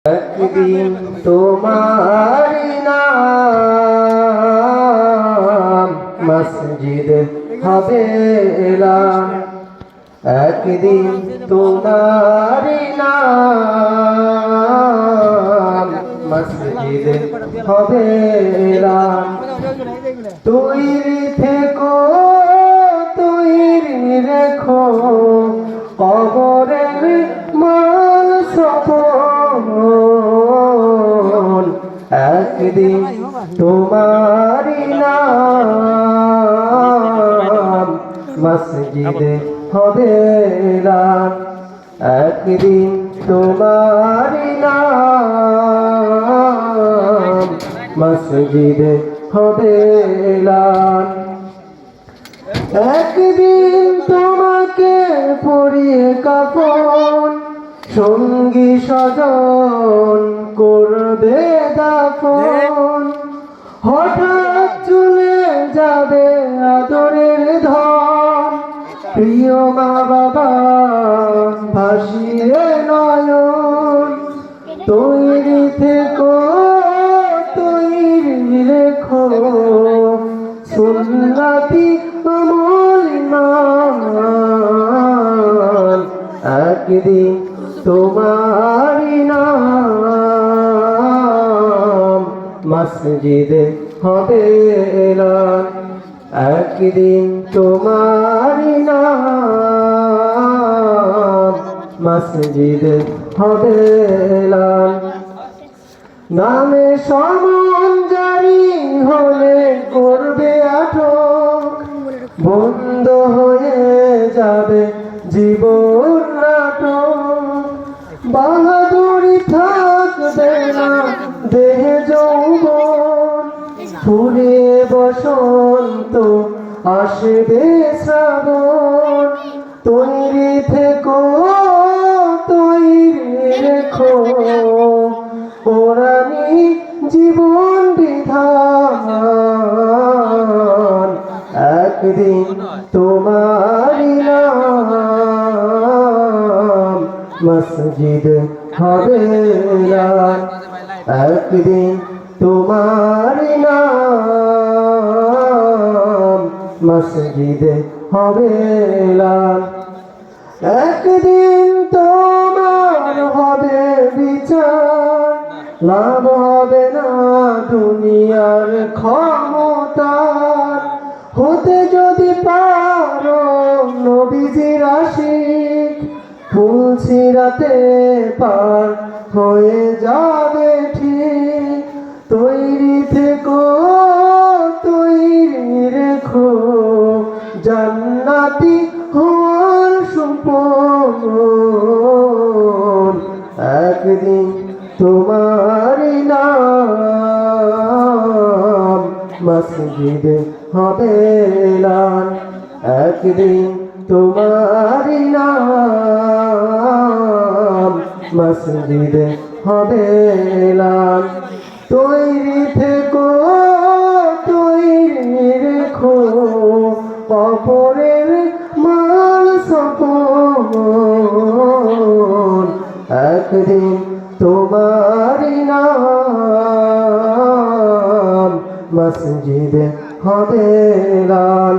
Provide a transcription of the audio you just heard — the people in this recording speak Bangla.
একদিন তোমার নাম মসজিদ হবে এলান। একদিন তোমার নাম মসজিদ হবে এলান। তৈরি থেকো তৈরি রেখো কবরের মাল সপন। একদিন তোমার নাম মসজিদে হবে এলান। একদিন তোমার নাম মসজিদে হবে এলান। একদিন তোমাকে পরিয়ে কাফন সঙ্গী স্বজন করবে দাফন। হঠাৎ চলে যাবে আদরের ধন, প্রিয় মা বাবা ভাসিয়ে নয়ন। তৈরি থেকো তৈরি রেখো সুন্নতি আমল ইমান। একদিন তোমার নাম মসজিদে হবে এলান। একদিন তোমার নাম মসজিদে হবে এলান। নামে সমন জারি হলে করবে আটক, বন্ধ হয়ে যাবে জীবন নাটক। বাহাদুরি থাকবে না দেহে যৌবন, ফুরিয়ে বসন্ত আসবে শ্রাবণ। তৈরি থেকো তৈরি রেখো কোরআনি জীবন বিধান। একদিন তোমার নাম মসজিদ হবে এলান। একদিন তোমার নাম মসজিদে হবে এলান। একদিন তোমার হবে বিচার, লাভ হবে না দুনিয়ার ক্ষমতার। হতে যদি পারো নবীজির আশিক, ফুল ছিঁড়াতে পার হয়ে যাবে ঠিক। তৈরি থেকো তৈরি রেখো জান্নাতি হওয়ার সুপন। একদিন তোমার নাম মসজিদে হবে এলান। একদিন তোমার নাম মসজিদে হবে এলান। তৈরি থেকো তৈরি রেখো কবরের মাল সপন। একদিন তোমার নাম মসজিদে হবে এলান।